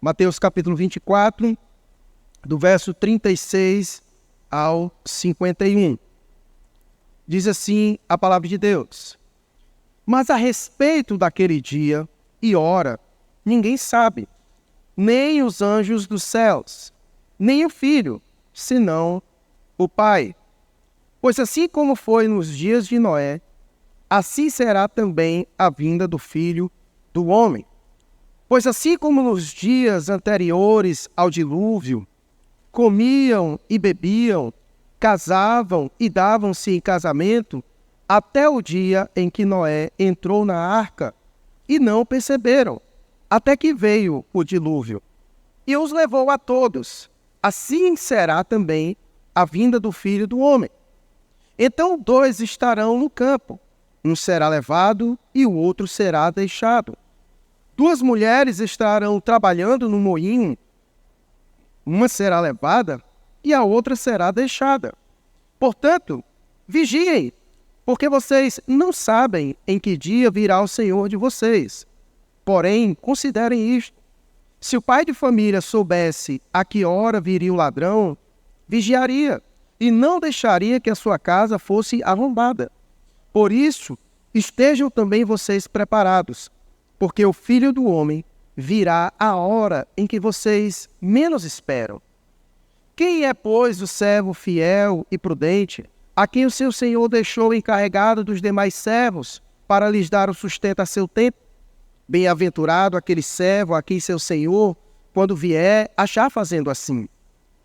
Mateus capítulo 24, do verso 36 ao 51. Diz assim a palavra de Deus: Mas a respeito daquele dia e hora, ninguém sabe, nem os anjos dos céus, nem o Filho, senão o Pai. Pois assim como foi nos dias de Noé, assim será também a vinda do Filho do Homem. Pois assim como nos dias anteriores ao dilúvio, comiam e bebiam, casavam e davam-se em casamento, até o dia em que Noé entrou na arca, e não perceberam, até que veio o dilúvio, e os levou a todos. Assim será também a vinda do Filho do Homem. Então 2 estarão no campo, um será levado e o outro será deixado. 2 mulheres estarão trabalhando no moinho, uma será levada e a outra será deixada. Portanto, vigiem, porque vocês não sabem em que dia virá o Senhor de vocês. Porém, considerem isto: se o pai de família soubesse a que hora viria o ladrão, vigiaria e não deixaria que a sua casa fosse arrombada. Por isso, estejam também vocês preparados, porque o Filho do Homem virá a hora em que vocês menos esperam. Quem é, pois, o servo fiel e prudente, a quem o seu senhor deixou encarregado dos demais servos, para lhes dar o sustento a seu tempo? Bem-aventurado aquele servo a quem seu senhor, quando vier, achar fazendo assim.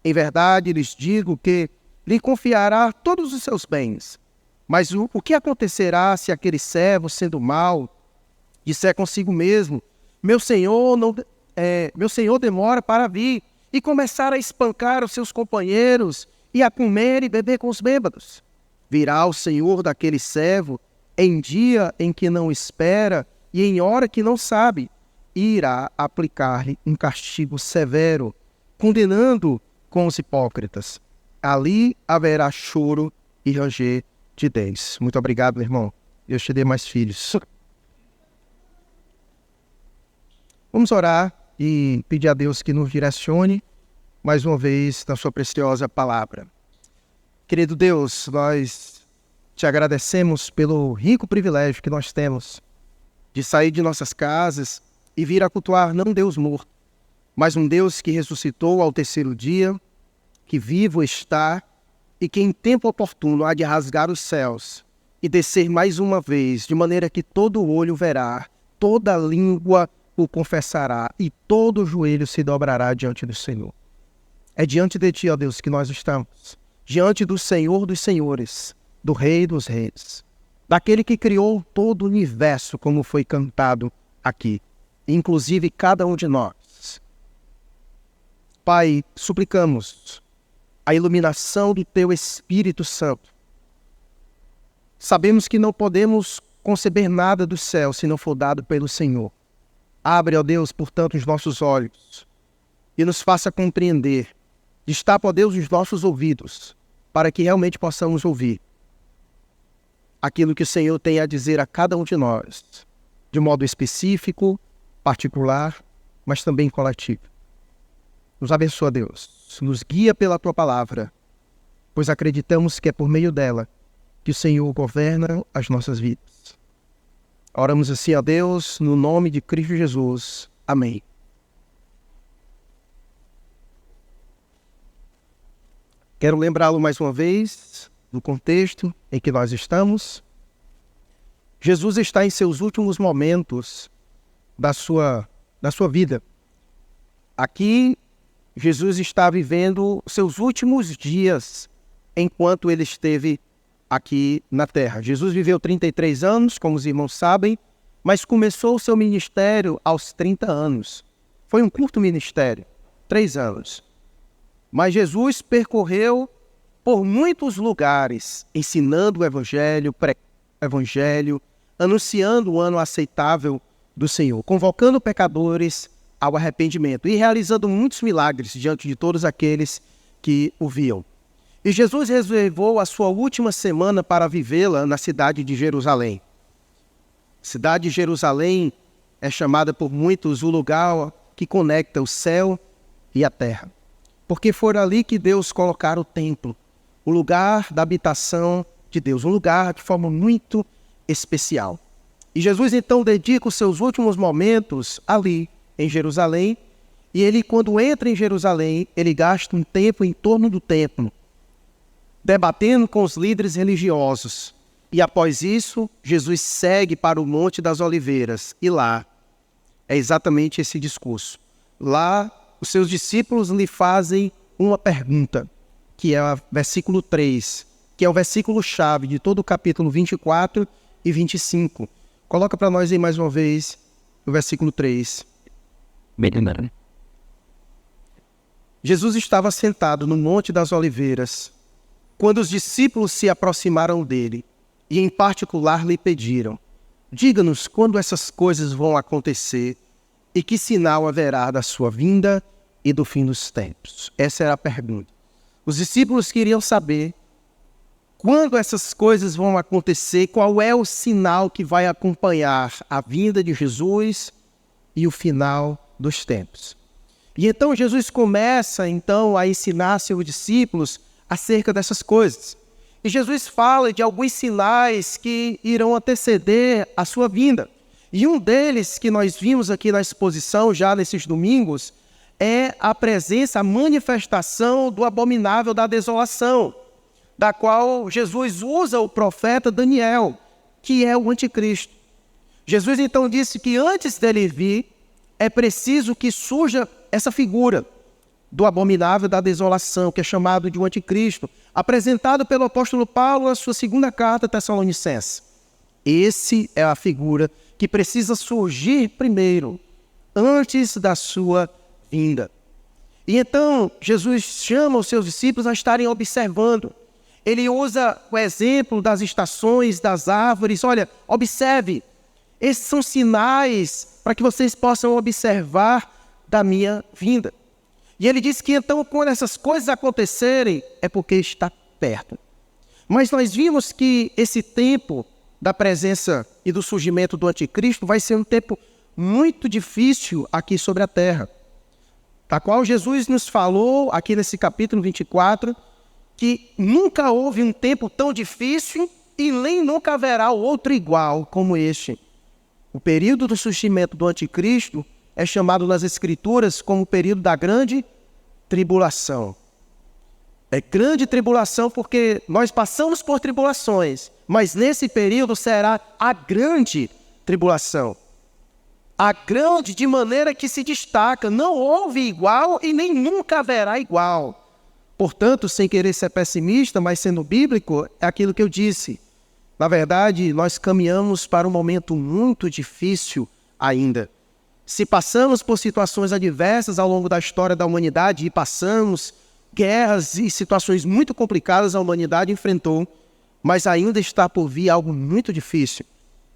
Em verdade lhes digo que lhe confiará todos os seus bens. Mas o que acontecerá se aquele servo, sendo mau, disser consigo mesmo: meu senhor demora para vir, e começar a espancar os seus companheiros e a comer e beber com os bêbados? Virá o senhor daquele servo em dia em que não espera e em hora que não sabe, e irá aplicar-lhe um castigo severo, condenando com os hipócritas. Ali haverá choro e ranger de dentes. Muito obrigado, meu irmão. Deus te dê mais filhos. Vamos orar e pedir a Deus que nos direcione mais uma vez na sua preciosa palavra. Querido Deus, nós te agradecemos pelo rico privilégio que nós temos de sair de nossas casas e vir a cultuar não um Deus morto, mas um Deus que ressuscitou ao terceiro dia, que vivo está e que em tempo oportuno há de rasgar os céus e descer mais uma vez, de maneira que todo olho verá, toda língua o confessará e todo joelho se dobrará diante do Senhor. É diante de ti, ó Deus, que nós estamos, diante do Senhor dos senhores, do Rei dos reis, daquele que criou todo o universo, como foi cantado aqui, inclusive cada um de nós. Pai, suplicamos a iluminação do teu Espírito Santo. Sabemos que não podemos conceber nada do céu se não for dado pelo Senhor. Abre, ó Deus, portanto, os nossos olhos e nos faça compreender. Destapa, ó Deus, os nossos ouvidos, para que realmente possamos ouvir aquilo que o Senhor tem a dizer a cada um de nós, de modo específico, particular, mas também coletivo. Nos abençoa, Deus. Nos guia pela tua palavra, pois acreditamos que é por meio dela que o Senhor governa as nossas vidas. Oramos assim a Deus, no nome de Cristo Jesus. Amém. Quero lembrá-lo mais uma vez do contexto em que nós estamos. Jesus está em seus últimos momentos da sua vida. Aqui, Jesus está vivendo seus últimos dias enquanto ele esteve aqui na terra. Jesus viveu 33 anos, como os irmãos sabem, mas começou o seu ministério aos 30 anos. Foi um curto ministério, 3 anos. Mas Jesus percorreu por muitos lugares, ensinando o Evangelho, pregando o Evangelho, anunciando o ano aceitável do Senhor, convocando pecadores ao arrependimento e realizando muitos milagres diante de todos aqueles que o viam. E Jesus reservou a sua última semana para vivê-la na cidade de Jerusalém. A cidade de Jerusalém é chamada por muitos o lugar que conecta o céu e a terra. Porque foi ali que Deus colocara o templo, o lugar da habitação de Deus, um lugar de forma muito especial. E Jesus então dedica os seus últimos momentos ali em Jerusalém, e ele, quando entra em Jerusalém, ele gasta um tempo em torno do templo, debatendo com os líderes religiosos. E após isso, Jesus segue para o Monte das Oliveiras, e lá é exatamente esse discurso. Lá, os seus discípulos lhe fazem uma pergunta, que é o versículo 3, que é o versículo-chave de todo o capítulo 24 e 25. Coloca para nós aí mais uma vez o versículo 3. Jesus estava sentado no Monte das Oliveiras, quando os discípulos se aproximaram dele, e em particular lhe pediram: diga-nos quando essas coisas vão acontecer e que sinal haverá da sua vinda e do fim dos tempos. Essa era a pergunta. Os discípulos queriam saber quando essas coisas vão acontecer, qual é o sinal que vai acompanhar a vinda de Jesus e o final dos tempos. E então Jesus começa a ensinar seus discípulos acerca dessas coisas. E Jesus fala de alguns sinais que irão anteceder a sua vinda. E um deles que nós vimos aqui na exposição já nesses domingos é a presença, a manifestação do abominável da desolação, da qual Jesus usa o profeta Daniel, que é o anticristo. Jesus então disse que antes dele vir, é preciso que surja essa figura do abominável da desolação, que é chamado de um anticristo, apresentado pelo apóstolo Paulo na sua segunda carta a Tessalonicenses. Esse é a figura que precisa surgir primeiro, antes da sua vinda. E então Jesus chama os seus discípulos a estarem observando. Ele usa o exemplo das estações, das árvores. Olha, observe, esses são sinais para que vocês possam observar da minha vinda. E ele diz que então, quando essas coisas acontecerem, é porque está perto. Mas nós vimos que esse tempo da presença e do surgimento do anticristo vai ser um tempo muito difícil aqui sobre a terra. Da qual Jesus nos falou aqui nesse capítulo 24, que nunca houve um tempo tão difícil e nem nunca haverá outro igual como este. O período do surgimento do anticristo é chamado nas Escrituras como o período da grande tribulação. É grande tribulação porque nós passamos por tribulações, mas nesse período será a grande tribulação. A grande de maneira que se destaca, não houve igual e nem nunca haverá igual. Portanto, sem querer ser pessimista, mas sendo bíblico, é aquilo que eu disse. Na verdade, nós caminhamos para um momento muito difícil ainda. Se passamos por situações adversas ao longo da história da humanidade, e passamos guerras e situações muito complicadas a humanidade enfrentou, mas ainda está por vir algo muito difícil.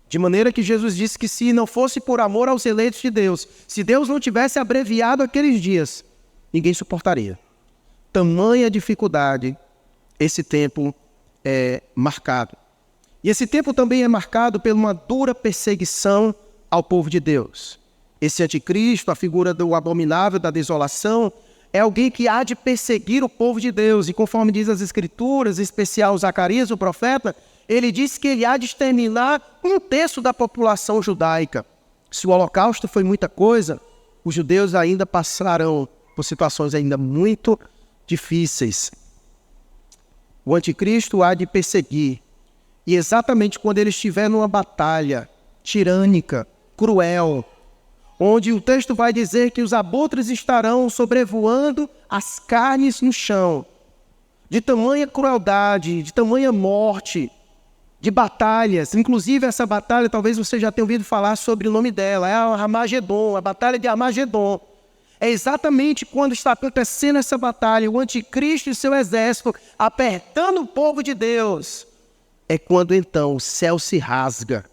De maneira que Jesus disse que se não fosse por amor aos eleitos de Deus, se Deus não tivesse abreviado aqueles dias, ninguém suportaria. Tamanha dificuldade esse tempo é marcado. E esse tempo também é marcado por uma dura perseguição ao povo de Deus. Esse anticristo, a figura do abominável da desolação, é alguém que há de perseguir o povo de Deus. E conforme diz as Escrituras, em especial Zacarias, o profeta, ele diz que ele há de exterminar 1/3 da população judaica. Se o holocausto foi muita coisa, os judeus ainda passarão por situações ainda muito difíceis. O anticristo há de perseguir. E exatamente quando ele estiver numa batalha tirânica, cruel, onde o texto vai dizer que os abutres estarão sobrevoando as carnes no chão, de tamanha crueldade, de tamanha morte, de batalhas. Inclusive essa batalha, talvez você já tenha ouvido falar sobre o nome dela, é a Armagedon, a batalha de Armagedon. É exatamente quando está acontecendo essa batalha, o anticristo e seu exército apertando o povo de Deus. É quando então o céu se rasga.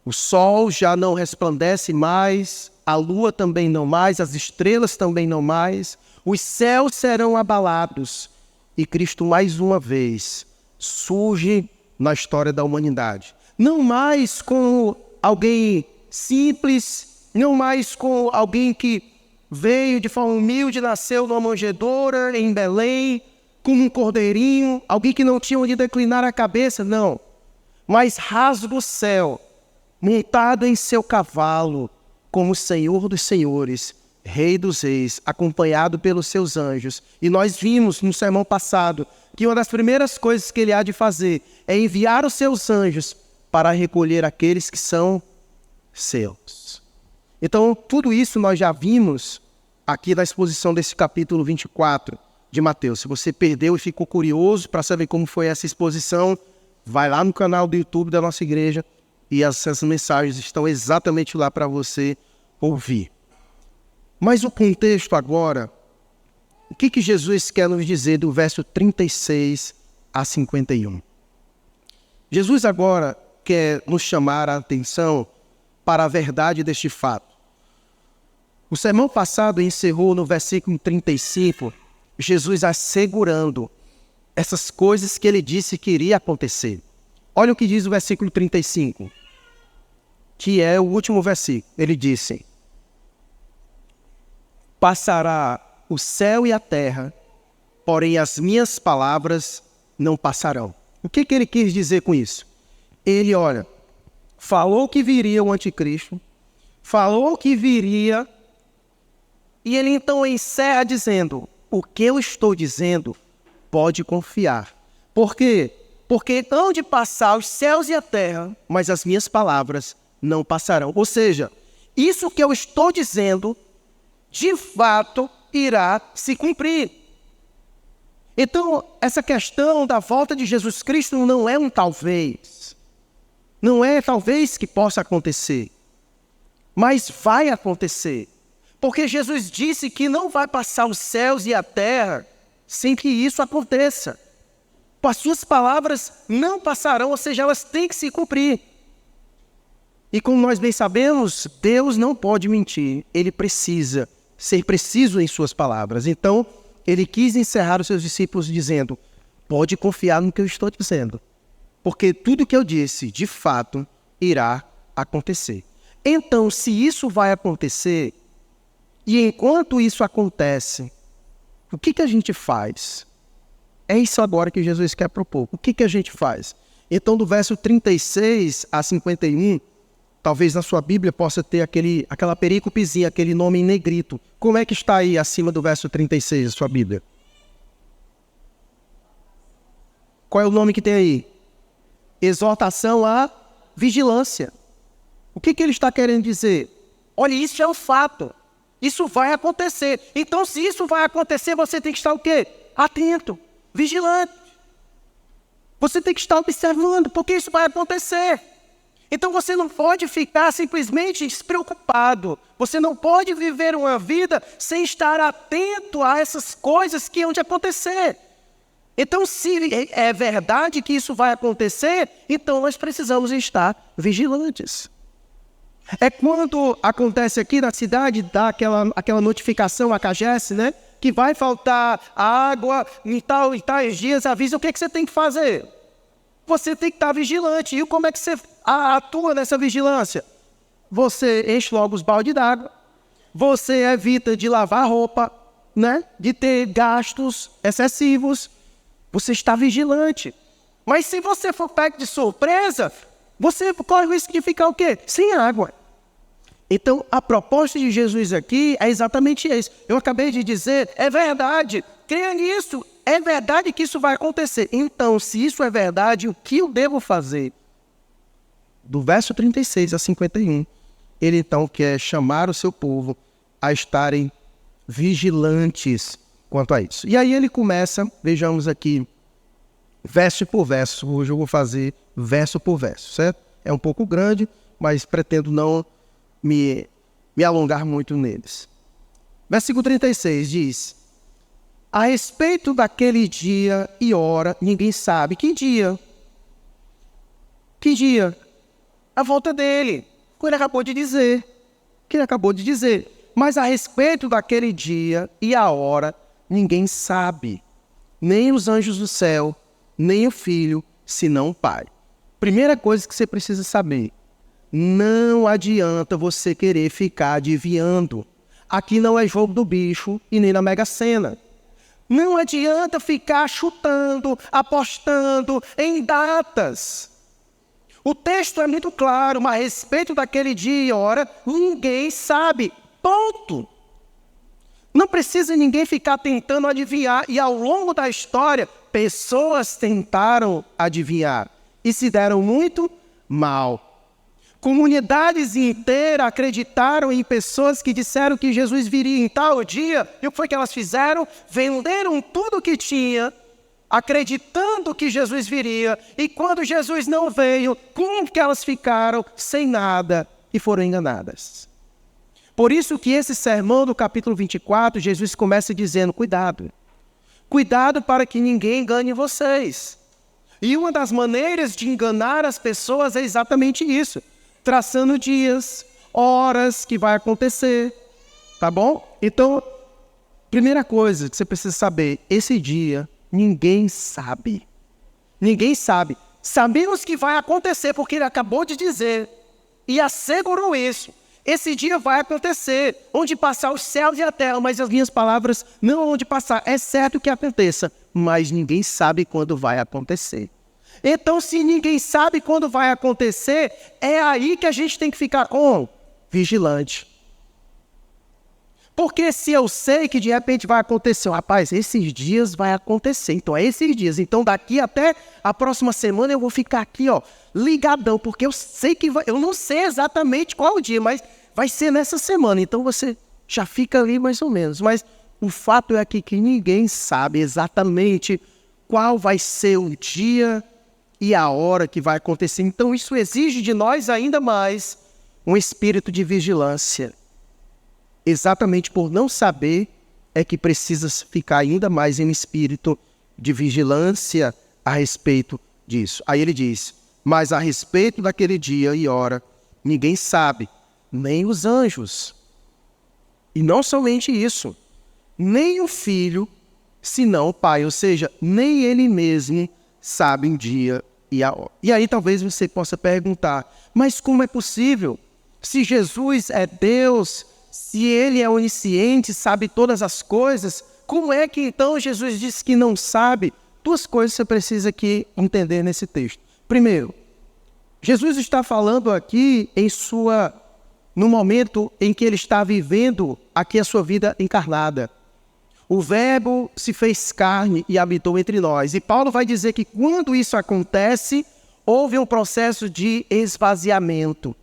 O sol já não resplandece mais, a lua também não mais, as estrelas também não mais. Os céus serão abalados e Cristo mais uma vez surge na história da humanidade. Não mais como alguém simples, não mais com alguém que veio de forma humilde, nasceu numa manjedoura em Belém, como um cordeirinho, alguém que não tinha onde declinar a cabeça, não. Mas rasga o céu, montado em seu cavalo, como Senhor dos senhores, Rei dos reis, acompanhado pelos seus anjos. E nós vimos no sermão passado que uma das primeiras coisas que ele há de fazer é enviar os seus anjos para recolher aqueles que são seus. Então, tudo isso nós já vimos aqui na exposição desse capítulo 24 de Mateus. Se você perdeu e ficou curioso para saber como foi essa exposição, vai lá no canal do YouTube da nossa igreja e essas mensagens estão exatamente lá para você ouvir. Mas o contexto agora, o que Jesus quer nos dizer do verso 36 a 51? Jesus agora quer nos chamar a atenção para a verdade deste fato. O sermão passado encerrou no versículo 35, Jesus assegurando essas coisas que ele disse que iria acontecer. Olha o que diz o versículo 35, que é o último versículo. Ele disse: passará o céu e a terra, porém as minhas palavras não passarão. O que ele quis dizer com isso? Ele, falou que viria o anticristo, falou que viria, e ele então encerra dizendo: o que eu estou dizendo, pode confiar. Por quê? Porque hão de passar os céus e a terra, mas as minhas palavras não passarão. Ou seja, isso que eu estou dizendo, de fato, irá se cumprir. Então, essa questão da volta de Jesus Cristo não é um talvez. Não é talvez que possa acontecer. Mas vai acontecer. Porque Jesus disse que não vai passar os céus e a terra sem que isso aconteça. As suas palavras não passarão, ou seja, elas têm que se cumprir. E como nós bem sabemos, Deus não pode mentir. Ele precisa ser preciso em suas palavras. Então, ele quis encerrar os seus discípulos dizendo: pode confiar no que eu estou dizendo, porque tudo que eu disse, de fato, irá acontecer. Então, se isso vai acontecer, e enquanto isso acontece, o que a gente faz? É isso agora que Jesus quer propor. O que a gente faz? Então, do verso 36 a 51, talvez na sua Bíblia possa ter aquela perícopezinha, aquele nome em negrito. Como é que está aí acima do verso 36 da sua Bíblia? Qual é o nome que tem aí? Exortação à vigilância. O que ele está querendo dizer? Olha, isso é um fato. Isso vai acontecer. Então, se isso vai acontecer, você tem que estar o quê? Atento, vigilante. Você tem que estar observando, porque isso vai acontecer. Então você não pode ficar simplesmente despreocupado. Você não pode viver uma vida sem estar atento a essas coisas que hão de acontecer. Então, se é verdade que isso vai acontecer, então nós precisamos estar vigilantes. É quando acontece aqui na cidade, dá aquela notificação à CAGES, né? Que vai faltar água em tais dias, avisa o que você tem que fazer. Você tem que estar vigilante. E como é que você atua nessa vigilância? Você enche logo os baldes d'água. Você evita de lavar roupa, né? De ter gastos excessivos. Você está vigilante. Mas se você for pego de surpresa, você corre o risco de ficar o quê? Sem água. Então, a proposta de Jesus aqui é exatamente isso. Eu acabei de dizer, é verdade. Creia nisso. É verdade que isso vai acontecer. Então, se isso é verdade, o que eu devo fazer? Do verso 36 a 51, ele então quer chamar o seu povo a estarem vigilantes quanto a isso. E aí ele começa, vejamos aqui, verso por verso. Hoje eu vou fazer verso por verso, certo? É um pouco grande, mas pretendo não me alongar muito neles. Versículo 36 diz: a respeito daquele dia e hora, ninguém sabe. Que dia? Que dia? A volta dele. O que ele acabou de dizer. O que ele acabou de dizer. Mas a respeito daquele dia e a hora, ninguém sabe. Nem os anjos do céu, nem o Filho, senão o Pai. Primeira coisa que você precisa saber. não adianta você querer ficar adivinhando. Aqui não é jogo do bicho e nem na Mega Sena. Não adianta ficar chutando, apostando em datas. O texto é muito claro, mas a respeito daquele dia e hora, ninguém sabe. Ponto. Não precisa ninguém ficar tentando adivinhar. E ao longo da história, pessoas tentaram adivinhar e se deram muito mal. Comunidades inteiras acreditaram em pessoas que disseram que Jesus viria em tal dia. E o que foi que elas fizeram? Venderam tudo o que tinha, acreditando que Jesus viria. E quando Jesus não veio, como que elas ficaram? Sem nada e foram enganadas. Por isso que esse sermão do capítulo 24, Jesus começa dizendo, cuidado. Cuidado para que ninguém engane vocês. E uma das maneiras de enganar as pessoas é exatamente isso. Traçando dias, horas que vai acontecer, tá bom? Então, primeira coisa que você precisa saber, esse dia ninguém sabe. Ninguém sabe. Sabemos que vai acontecer, porque ele acabou de dizer e assegurou isso. Esse dia vai acontecer, onde passar os céus e a terra, mas as minhas palavras não onde passar. É certo que aconteça, mas ninguém sabe quando vai acontecer. Então, se ninguém sabe quando vai acontecer, é aí que a gente tem que ficar vigilante. Porque se eu sei que de repente vai acontecer, rapaz, esses dias vai acontecer, então é esses dias. Então daqui até a próxima semana eu vou ficar aqui, ligadão, porque eu sei que vai, eu não sei exatamente qual o dia, mas vai ser nessa semana. Então você já fica ali mais ou menos. Mas o fato é aqui que ninguém sabe exatamente qual vai ser o dia e a hora que vai acontecer. Então isso exige de nós ainda mais um espírito de vigilância. Exatamente por não saber é que precisa ficar ainda mais em espírito de vigilância a respeito disso. Aí ele diz, mas a respeito daquele dia e hora, ninguém sabe, nem os anjos. E não somente isso, nem o filho, senão o pai, ou seja, nem ele mesmo sabe o dia e a hora. E aí talvez você possa perguntar, mas como é possível? Se Jesus é Deus, se ele é onisciente, sabe todas as coisas, como é que então Jesus diz que não sabe? Duas coisas você precisa aqui entender nesse texto. Primeiro, Jesus está falando aqui no momento em que ele está vivendo aqui a sua vida encarnada. O Verbo se fez carne e habitou entre nós. E Paulo vai dizer que quando isso acontece, houve um processo de esvaziamento.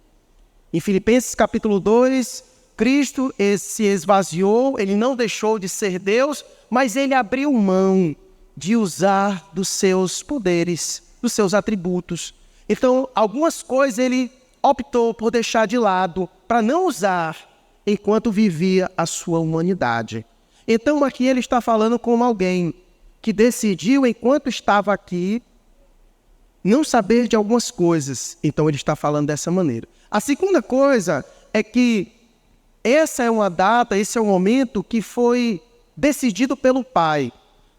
Em Filipenses capítulo 2, Cristo se esvaziou, ele não deixou de ser Deus, mas ele abriu mão de usar dos seus poderes, dos seus atributos. Então, algumas coisas ele optou por deixar de lado, para não usar enquanto vivia a sua humanidade. Então, aqui ele está falando com alguém que decidiu, enquanto estava aqui, não saber de algumas coisas. Então, ele está falando dessa maneira. A segunda coisa é que essa é uma data, esse é um momento que foi decidido pelo Pai.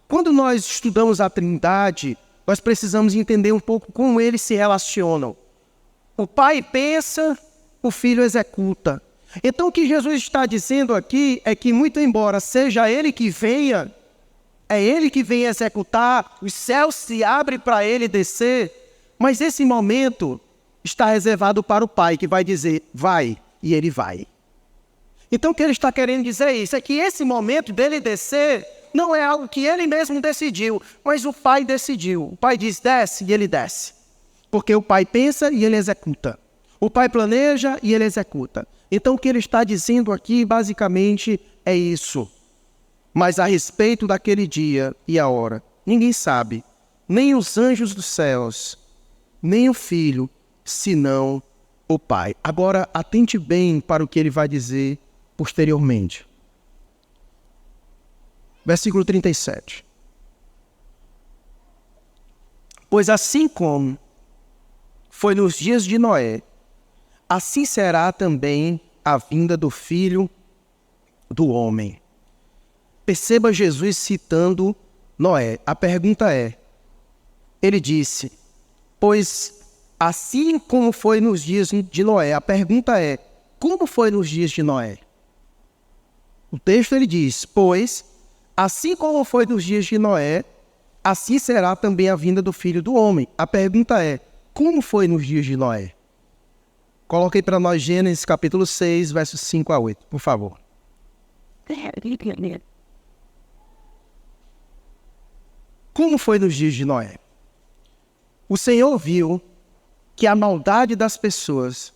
Quando nós estudamos a Trindade, nós precisamos entender um pouco como eles se relacionam. O Pai pensa, o Filho executa. Então o que Jesus está dizendo aqui é que, muito embora seja Ele que venha, é Ele que vem executar, os céus se abrem para Ele descer, mas esse momento está reservado para o Pai, que vai dizer, vai, e Ele vai. Então o que ele está querendo dizer é que esse momento dele descer não é algo que ele mesmo decidiu, mas o Pai decidiu. O Pai diz, desce, e ele desce. Porque o Pai pensa e ele executa. O Pai planeja e ele executa. Então o que ele está dizendo aqui basicamente é isso. Mas a respeito daquele dia e a hora, ninguém sabe, nem os anjos dos céus, nem o Filho, senão o Pai. Agora atente bem para o que ele vai dizer posteriormente. Versículo 37. Pois assim como foi nos dias de Noé, assim será também a vinda do Filho do Homem. Perceba Jesus citando Noé. A pergunta é, ele disse, pois assim como foi nos dias de Noé. A pergunta é, como foi nos dias de Noé? O texto ele diz, pois, assim como foi nos dias de Noé, assim será também a vinda do Filho do Homem. A pergunta é, como foi nos dias de Noé? Coloquei para nós Gênesis capítulo 6, versos 5 a 8, por favor. Como foi nos dias de Noé? O Senhor viu que a maldade das pessoas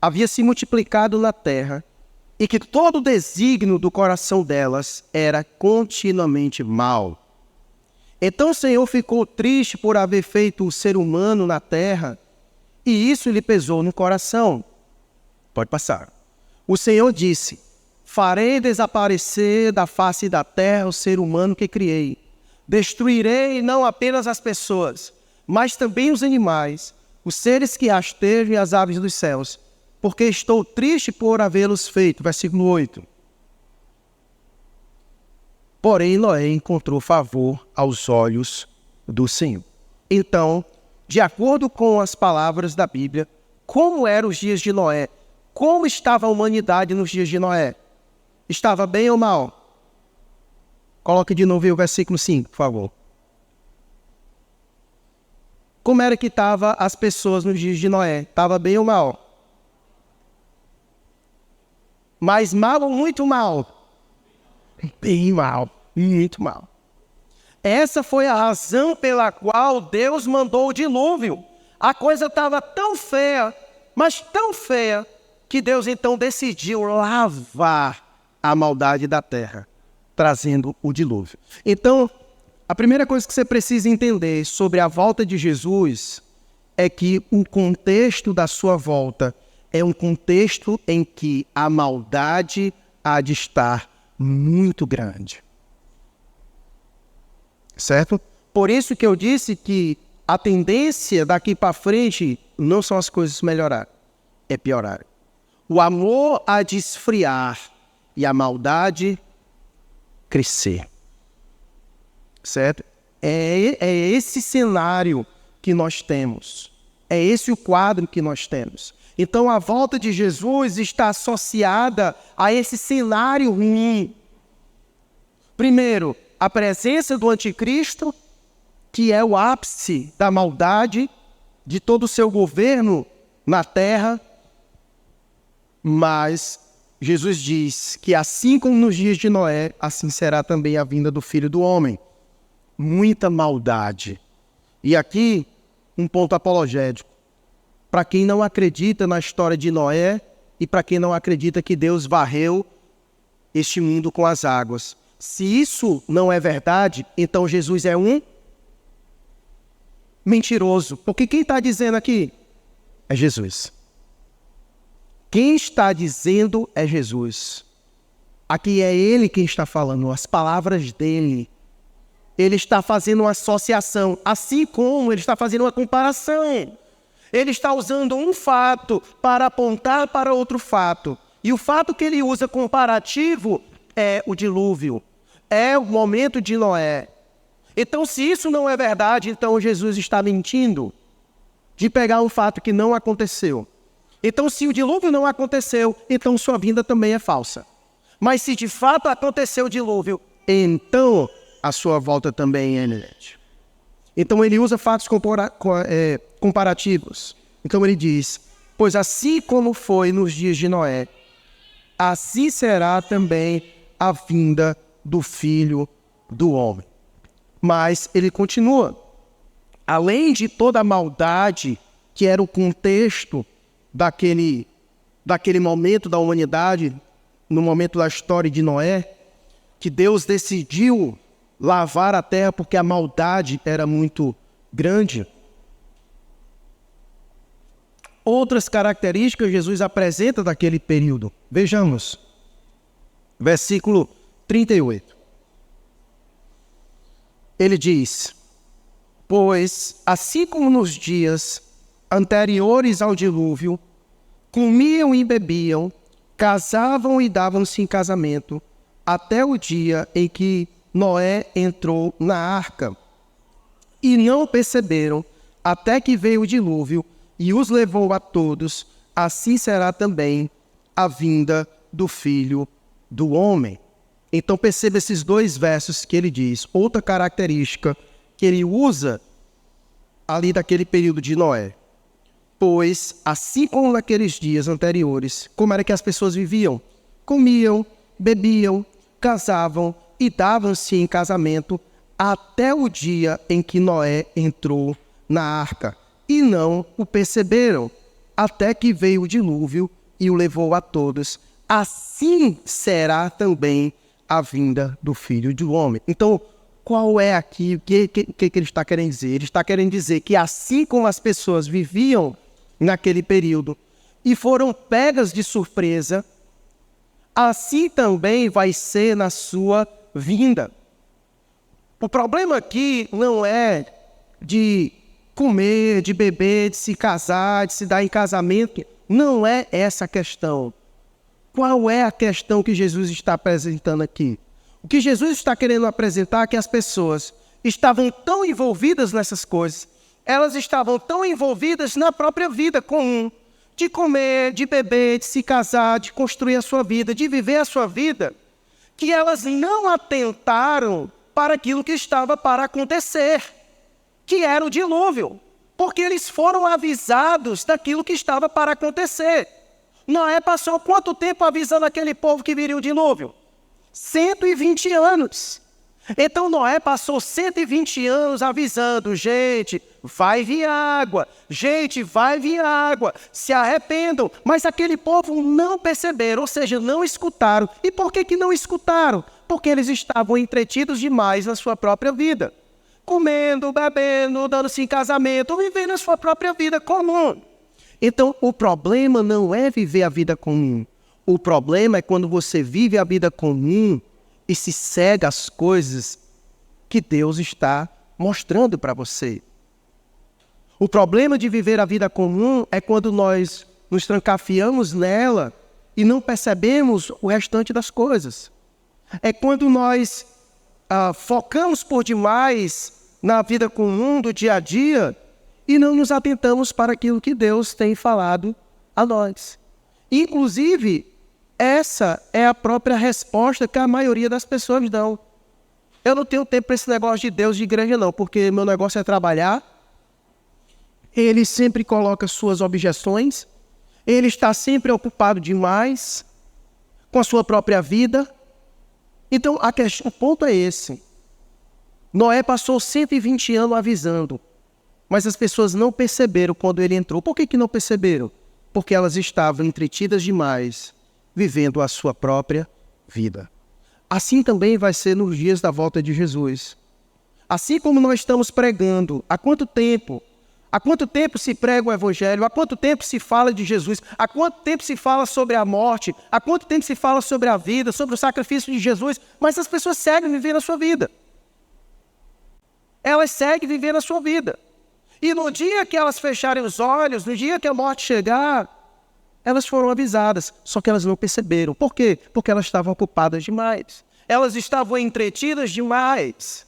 havia se multiplicado na terra e que todo o desígnio do coração delas era continuamente mau. Então o Senhor ficou triste por haver feito o ser humano na terra, e isso lhe pesou no coração. Pode passar. O Senhor disse, farei desaparecer da face da terra o ser humano que criei. Destruirei não apenas as pessoas, mas também os animais, os seres que rastejam e as aves dos céus, porque estou triste por havê-los feito. Versículo 8. Porém, Noé encontrou favor aos olhos do Senhor. Então, de acordo com as palavras da Bíblia, como eram os dias de Noé? Como estava a humanidade nos dias de Noé? Estava bem ou mal? Coloque de novo aí o versículo 5, por favor. Como era que estavam as pessoas nos dias de Noé? Estava bem ou mal? Mais mal ou muito mal? Bem mal, muito mal. Essa foi a razão pela qual Deus mandou o dilúvio. A coisa estava tão feia, mas tão feia, que Deus então decidiu lavar a maldade da terra, trazendo o dilúvio. Então, a primeira coisa que você precisa entender sobre a volta de Jesus é que o contexto da sua volta é um contexto em que a maldade há de estar muito grande. Certo? Por isso que eu disse que a tendência daqui para frente não são as coisas melhorar, é piorar. O amor há de esfriar e a maldade crescer. Certo? É esse cenário que nós temos. É esse o quadro que nós temos. Então a volta de Jesus está associada a esse cenário ruim. Primeiro, a presença do anticristo, que é o ápice da maldade de todo o seu governo na terra. Mas Jesus diz que assim como nos dias de Noé, assim será também a vinda do Filho do Homem. Muita maldade. E aqui, um ponto apologético. Para quem não acredita na história de Noé e para quem não acredita que Deus varreu este mundo com as águas. Se isso não é verdade, então Jesus é um mentiroso. Porque quem está dizendo aqui é Jesus. Quem está dizendo é Jesus. Aqui é Ele quem está falando, as palavras dEle. Ele está fazendo uma associação, assim como Ele está fazendo uma comparação. Ele está usando um fato para apontar para outro fato. E o fato que Ele usa comparativo é o dilúvio, é o momento de Noé. Então, se isso não é verdade, então Jesus está mentindo de pegar um fato que não aconteceu. Então, se o dilúvio não aconteceu, então sua vinda também é falsa. Mas se de fato aconteceu o dilúvio, então a sua volta também é inerente. Então, ele usa fatos comparativos. Então, ele diz, pois assim como foi nos dias de Noé, assim será também a vinda do Filho do Homem. Mas ele continua. Além de toda a maldade que era o contexto daquele momento da humanidade, no momento da história de Noé, que Deus decidiu lavar a terra porque a maldade era muito grande. Outras características Jesus apresenta daquele período. Vejamos. Versículo 38. Ele diz, pois assim como nos dias anteriores ao dilúvio, comiam e bebiam, casavam e davam-se em casamento, até o dia em que Noé entrou na arca. E não perceberam, até que veio o dilúvio e os levou a todos, assim será também a vinda do Filho do Homem. Então perceba esses dois versos que ele diz. Outra característica que ele usa ali daquele período de Noé. Pois, assim como naqueles dias anteriores, como era que as pessoas viviam? Comiam, bebiam, casavam e davam-se em casamento até o dia em que Noé entrou na arca. E não o perceberam, até que veio o dilúvio e o levou a todos. Assim será também a vinda do Filho do Homem. Então, qual é aqui, o que ele está querendo dizer? Ele está querendo dizer que assim como as pessoas viviam naquele período e foram pegas de surpresa, assim também vai ser na sua vinda. O problema aqui não é de comer, de beber, de se casar, de se dar em casamento. Não é essa a questão. Qual é a questão que Jesus está apresentando aqui? O que Jesus está querendo apresentar é que as pessoas estavam tão envolvidas nessas coisas, elas estavam tão envolvidas na própria vida comum, de comer, de beber, de se casar, de construir a sua vida, de viver a sua vida, que elas não atentaram para aquilo que estava para acontecer, que era o dilúvio, porque eles foram avisados daquilo que estava para acontecer. Noé passou quanto tempo avisando aquele povo que viria o dilúvio? 120 anos. Então Noé passou 120 anos avisando, gente, vai vir água, gente, vai vir água, se arrependam. Mas aquele povo não perceberam, ou seja, não escutaram. E por que não escutaram? Porque eles estavam entretidos demais na sua própria vida. Comendo, bebendo, dando-se em casamento, vivendo a sua própria vida comum. Então, o problema não é viver a vida comum. O problema é quando você vive a vida comum e se cega às coisas que Deus está mostrando para você. O problema de viver a vida comum é quando nós nos trancafiamos nela e não percebemos o restante das coisas. É quando nós focamos por demais na vida comum do dia a dia e não nos atentamos para aquilo que Deus tem falado a nós. Inclusive, essa é a própria resposta que a maioria das pessoas dão. Eu não tenho tempo para esse negócio de Deus de igreja não, porque meu negócio é trabalhar. Ele sempre coloca suas objeções. Ele está sempre ocupado demais com a sua própria vida. Então, o ponto é esse. Noé passou 120 anos avisando, mas as pessoas não perceberam quando ele entrou. Por que não perceberam? Porque elas estavam entretidas demais, vivendo a sua própria vida. Assim também vai ser nos dias da volta de Jesus. Assim como nós estamos pregando, há quanto tempo? Há quanto tempo se prega o Evangelho? Há quanto tempo se fala de Jesus? Há quanto tempo se fala sobre a morte? Há quanto tempo se fala sobre a vida, sobre o sacrifício de Jesus? Mas as pessoas seguem vivendo a sua vida. Elas seguem vivendo a sua vida. E no dia que elas fecharem os olhos, no dia que a morte chegar, elas foram avisadas, só que elas não perceberam. Por quê? Porque elas estavam ocupadas demais. Elas estavam entretidas demais.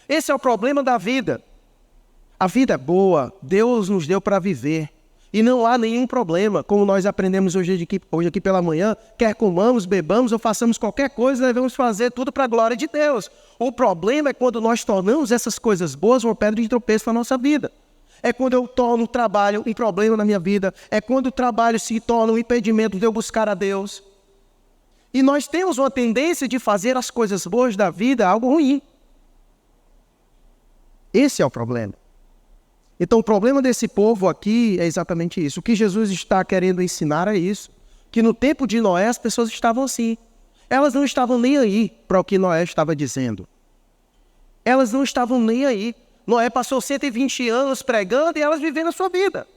Esse é o problema da vida. A vida é boa, Deus nos deu para viver. E não há nenhum problema, como nós aprendemos hoje aqui pela manhã, quer comamos, bebamos ou façamos qualquer coisa, devemos fazer tudo para a glória de Deus. O problema é quando nós tornamos essas coisas boas uma pedra de tropeço na nossa vida. É quando eu torno o trabalho um problema na minha vida. É quando o trabalho se torna um impedimento de eu buscar a Deus. E nós temos uma tendência de fazer as coisas boas da vida algo ruim. Esse é o problema. Então o problema desse povo aqui é exatamente isso. O que Jesus está querendo ensinar é isso. Que no tempo de Noé as pessoas estavam assim. Elas não estavam nem aí para o que Noé estava dizendo. Elas não estavam nem aí. Noé passou 120 anos pregando e elas vivendo a sua vida.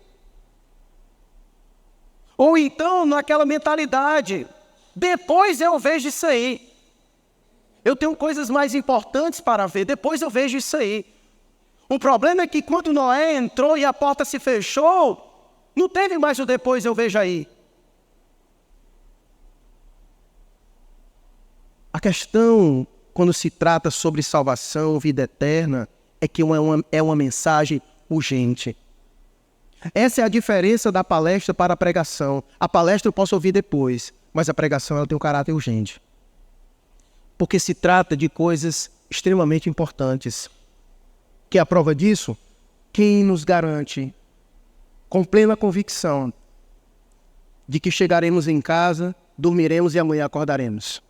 Ou então, naquela mentalidade, depois eu vejo isso aí. Eu tenho coisas mais importantes para ver, depois eu vejo isso aí. O problema é que quando Noé entrou e a porta se fechou, não teve mais o depois eu vejo aí. A questão, quando se trata sobre salvação, vida eterna, é que é uma mensagem urgente. Essa é a diferença da palestra para a pregação. A palestra eu posso ouvir depois, mas a pregação ela tem um caráter urgente. Porque se trata de coisas extremamente importantes. Que a prova disso, quem nos garante, com plena convicção, de que chegaremos em casa, dormiremos e amanhã acordaremos?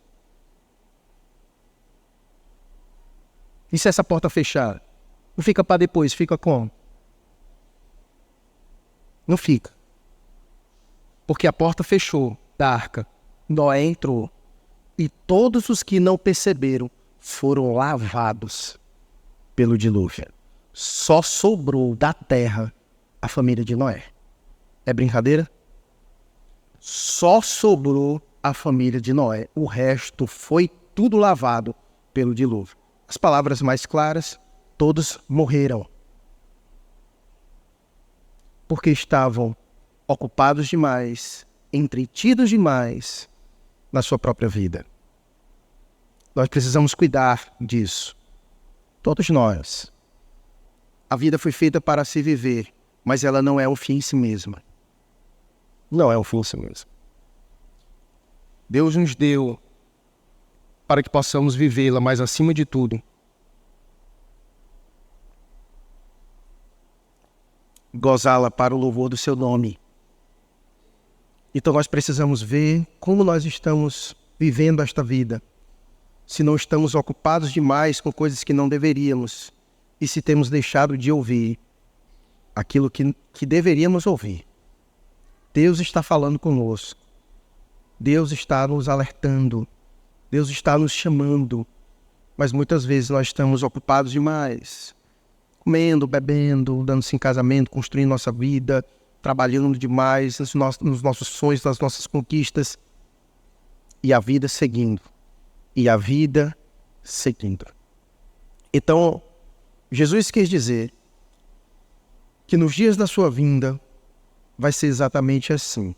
E se essa porta fechar? Não fica para depois, fica como? Não fica. Porque a porta fechou da arca, Noé entrou, e todos os que não perceberam foram lavados pelo dilúvio. Só sobrou da terra a família de Noé. É brincadeira? Só sobrou a família de Noé. O resto foi tudo lavado pelo dilúvio. As palavras mais claras, todos morreram. Porque estavam ocupados demais, entretidos demais na sua própria vida. Nós precisamos cuidar disso. Todos nós. A vida foi feita para se viver, mas ela não é um fim em si mesma. Não é um fim em si mesma. Deus nos deu para que possamos vivê-la, mas acima de tudo, gozá-la para o louvor do seu nome. Então nós precisamos ver como nós estamos vivendo esta vida. Se não estamos ocupados demais com coisas que não deveríamos e se temos deixado de ouvir aquilo que deveríamos ouvir. Deus está falando conosco. Deus está nos alertando. Deus está nos chamando. Mas muitas vezes nós estamos ocupados demais. Comendo, bebendo, dando-se em casamento, construindo nossa vida, trabalhando demais nos nossos sonhos, nas nossas conquistas. E a vida seguindo. E a vida seguindo. Então, Jesus quis dizer que nos dias da sua vinda vai ser exatamente assim.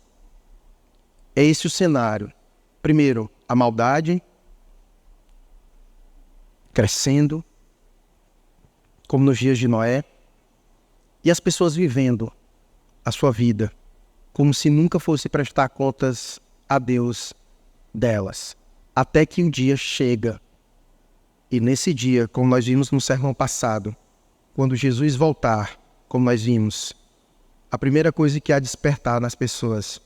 É esse o cenário. Primeiro, a maldade crescendo, como nos dias de Noé, e as pessoas vivendo a sua vida como se nunca fosse prestar contas a Deus delas. Até que um dia chega, e nesse dia, como nós vimos no sermão passado, quando Jesus voltar, como nós vimos, a primeira coisa que há de despertar nas pessoas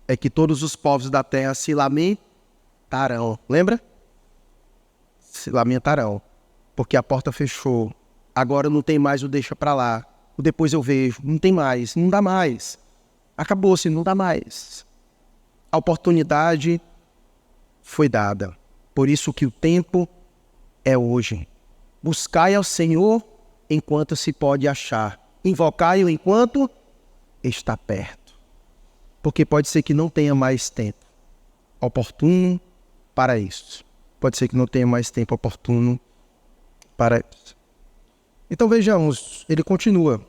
é que todos os povos da terra se lamentarão. Lembra? Se lamentarão, porque a porta fechou. Agora não tem mais o deixa pra lá. O depois eu vejo. Não tem mais, não dá mais. Acabou-se, não dá mais. A oportunidade foi dada. Por isso que o tempo é hoje. Buscai ao Senhor enquanto se pode achar. Invocai-o enquanto está perto. Porque pode ser que não tenha mais tempo oportuno para isso. Pode ser que não tenha mais tempo oportuno para isso. Então vejamos, ele continua.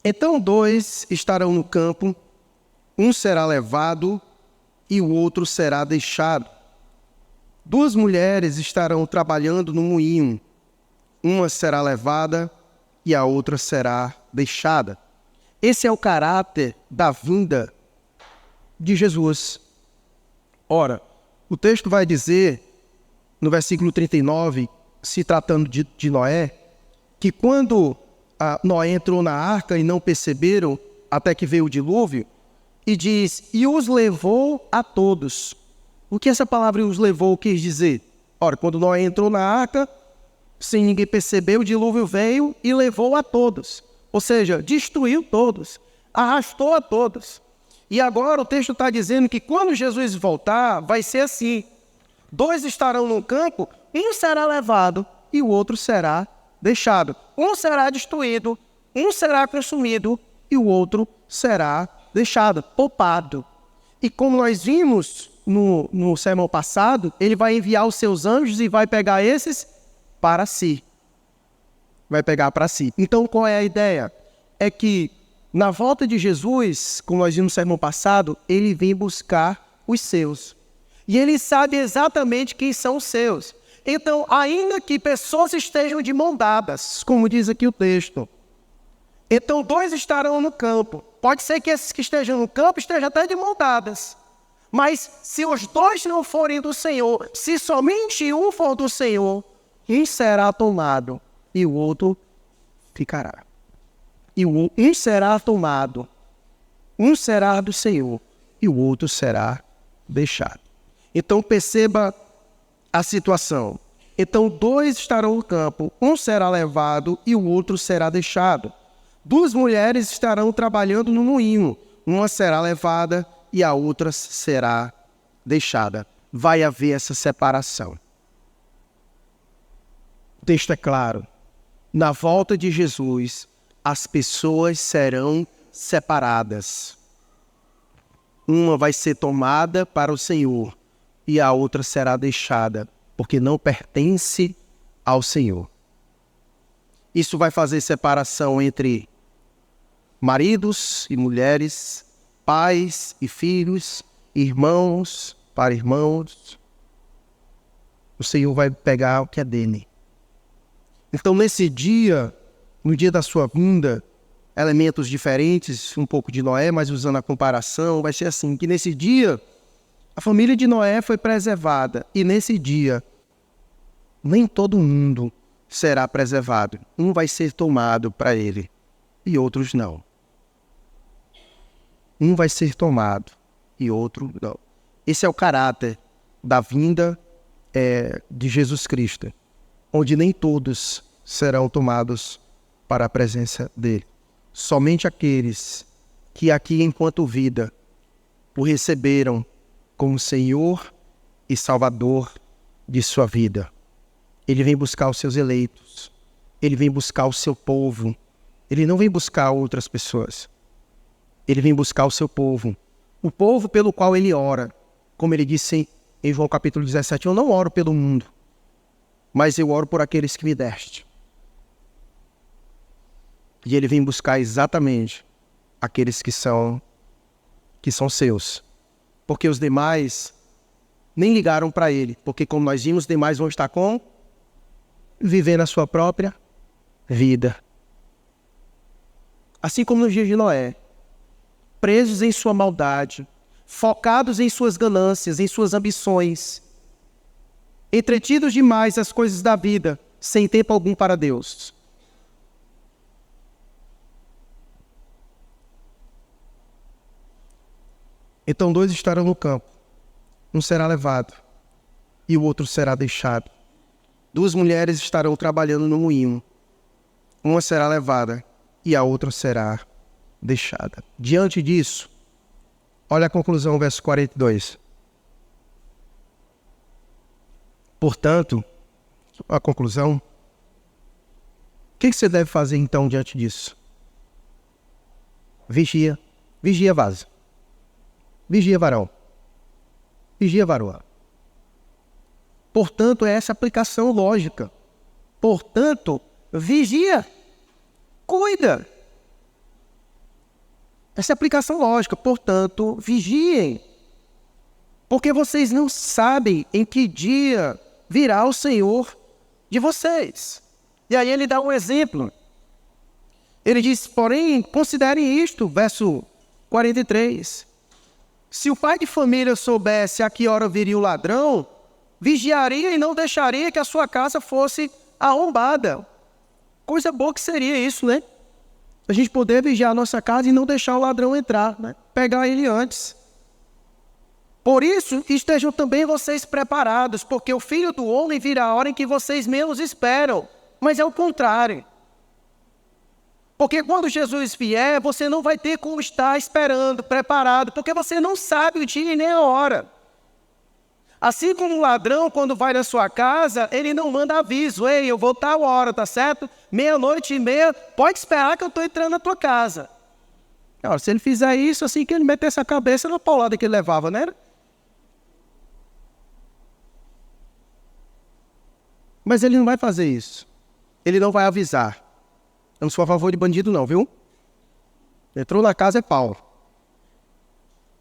Então 2 estarão no campo, um será levado e o outro será deixado. 2 mulheres estarão trabalhando no moinho, uma será levada e a outra será deixada. Esse é o caráter da vinda de Jesus. Ora, o texto vai dizer, no versículo 39, se tratando de Noé, que quando Noé entrou na arca e não perceberam, até que veio o dilúvio, e diz, e os levou a todos. O que essa palavra os levou quis dizer? Ora, quando Noé entrou na arca, sem ninguém perceber, o dilúvio veio e levou a todos. Ou seja, destruiu todos, arrastou a todos. E agora o texto está dizendo que quando Jesus voltar, vai ser assim. 2 estarão no campo, um será levado e o outro será deixado. Um será destruído, um será consumido e o outro será deixado, poupado. E como nós vimos no sermão passado, ele vai enviar os seus anjos e vai pegar esses para si. Vai pegar para si. Então qual é a ideia? É que na volta de Jesus, como nós vimos no sermão passado, ele vem buscar os seus. E ele sabe exatamente quem são os seus. Então, ainda que pessoas estejam de mão dadas, como diz aqui o texto, então 2 estarão no campo. Pode ser que esses que estejam no campo estejam até de mão dadas. Mas se os 2 não forem do Senhor, se somente um for do Senhor, um será tomado e o outro ficará. E um será tomado, um será do Senhor e o outro será deixado. Então perceba a situação. Então 2 estarão no campo, um será levado e o outro será deixado. 2 mulheres estarão trabalhando no moinho, uma será levada e a outra será deixada. Vai haver essa separação. O texto é claro. Na volta de Jesus, as pessoas serão separadas. Uma vai ser tomada para o Senhor e a outra será deixada, porque não pertence ao Senhor. Isso vai fazer separação entre maridos e mulheres, pais e filhos, irmãos para irmãos. O Senhor vai pegar o que é dele. Então, nesse dia, no dia da sua vinda, elementos diferentes, um pouco de Noé, mas usando a comparação, vai ser assim, que nesse dia, a família de Noé foi preservada. E nesse dia, nem todo mundo será preservado. Um vai ser tomado para ele e outros não. Um vai ser tomado e outro não. Esse é o caráter da vinda de Jesus Cristo, onde nem todos serão tomados para a presença dele. Somente aqueles que aqui, enquanto vida, o receberam como Senhor e Salvador de sua vida. Ele vem buscar os seus eleitos. Ele vem buscar o seu povo. Ele não vem buscar outras pessoas. Ele vem buscar o seu povo. O povo pelo qual ele ora. Como ele disse em João capítulo 17, eu não oro pelo mundo, mas eu oro por aqueles que me deste. E ele vem buscar exatamente aqueles que são seus. Porque os demais nem ligaram para ele. Porque como nós vimos, os demais vão estar vivendo a sua própria vida. Assim como nos dias de Noé. Presos em sua maldade, focados em suas ganâncias, em suas ambições, entretidos demais às coisas da vida, sem tempo algum para Deus. Então 2 estarão no campo, um será levado e o outro será deixado. 2 mulheres estarão trabalhando no moinho, uma será levada e a outra será deixada. Diante disso, olha a conclusão, verso 42. Portanto, a conclusão, o que você deve fazer então diante disso? Vigia, vigia vaso. Vigia varão. Vigia varoa. Portanto, é essa aplicação lógica. Portanto, vigia. Cuida. Essa é a aplicação lógica. Portanto, vigiem. Porque vocês não sabem em que dia virá o Senhor de vocês. E aí ele dá um exemplo. Ele diz, porém, considerem isto, verso 43. Se o pai de família soubesse a que hora viria o ladrão, vigiaria e não deixaria que a sua casa fosse arrombada. Coisa boa que seria isso, né? A gente poder vigiar a nossa casa e não deixar o ladrão entrar, né? Pegar ele antes. Por isso, estejam também vocês preparados, porque o Filho do Homem virá a hora em que vocês menos esperam. Mas é o contrário. Porque quando Jesus vier, você não vai ter como estar esperando, preparado, porque você não sabe o dia e nem a hora. Assim como um ladrão, quando vai na sua casa, ele não manda aviso. Ei, eu vou tal hora, tá certo? 00:30, pode esperar que eu estou entrando na tua casa. Ora, se ele fizer isso, assim que ele metesse a cabeça na paulada que ele levava, né? Mas ele não vai fazer isso. Ele não vai avisar. Eu não sou a favor de bandido não, viu? Entrou na casa é pau.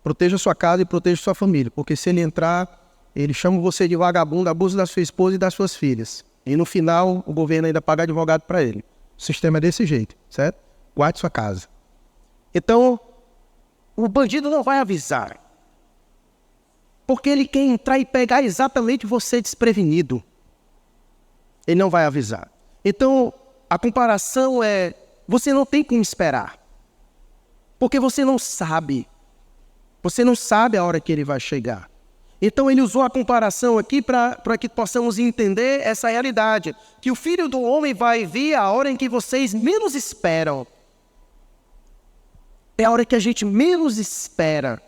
Proteja sua casa e proteja sua família. Porque se ele entrar, ele chama você de vagabundo, abusa da sua esposa e das suas filhas. E no final, o governo ainda paga advogado para ele. O sistema é desse jeito, certo? Guarde sua casa. Então, o bandido não vai avisar. Porque ele quer entrar e pegar exatamente você desprevenido. Ele não vai avisar. Então, a comparação é, você não tem como esperar. Porque você não sabe. Você não sabe a hora que ele vai chegar. Então ele usou a comparação aqui para que possamos entender essa realidade. Que o Filho do Homem vai vir a hora em que vocês menos esperam. É a hora que a gente menos espera.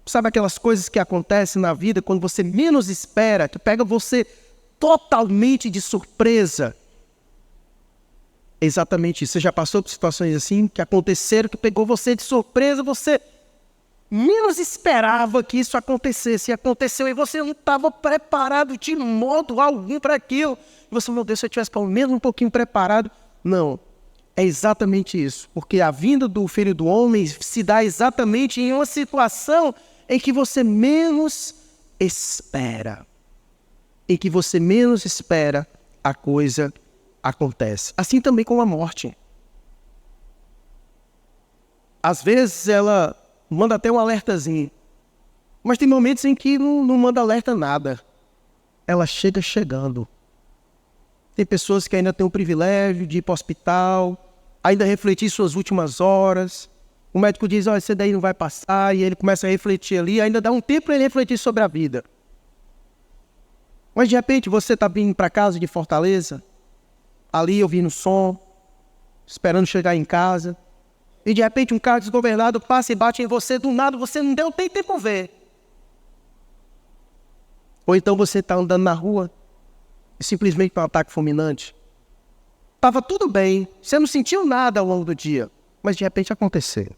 Sabe aquelas coisas que acontecem na vida quando você menos espera, que pega você totalmente de surpresa? É exatamente isso. Você já passou por situações assim, que aconteceram, que pegou você de surpresa, você menos esperava que isso acontecesse, e aconteceu, e você não estava preparado de modo algum para aquilo. E você, meu Deus, se eu tivesse pelo menos um pouquinho preparado. Não, é exatamente isso. Porque a vinda do Filho do Homem se dá exatamente em uma situação em que você menos espera. Em que você menos espera, a coisa acontece. Assim também com a morte. Às vezes ela manda até um alertazinho. Mas tem momentos em que não manda alerta nada. Ela chega chegando. Tem pessoas que ainda têm o privilégio de ir para o hospital, ainda refletir suas últimas horas. O médico diz, olha, esse daí não vai passar, e ele começa a refletir ali, ainda dá um tempo para ele refletir sobre a vida. Mas de repente você está vindo para casa de Fortaleza, ali ouvindo som, esperando chegar em casa, e de repente um carro desgovernado passa e bate em você, do nada você não deu nem tempo a ver. Ou então você está andando na rua e simplesmente um ataque fulminante. Estava tudo bem, você não sentiu nada ao longo do dia, mas de repente aconteceu.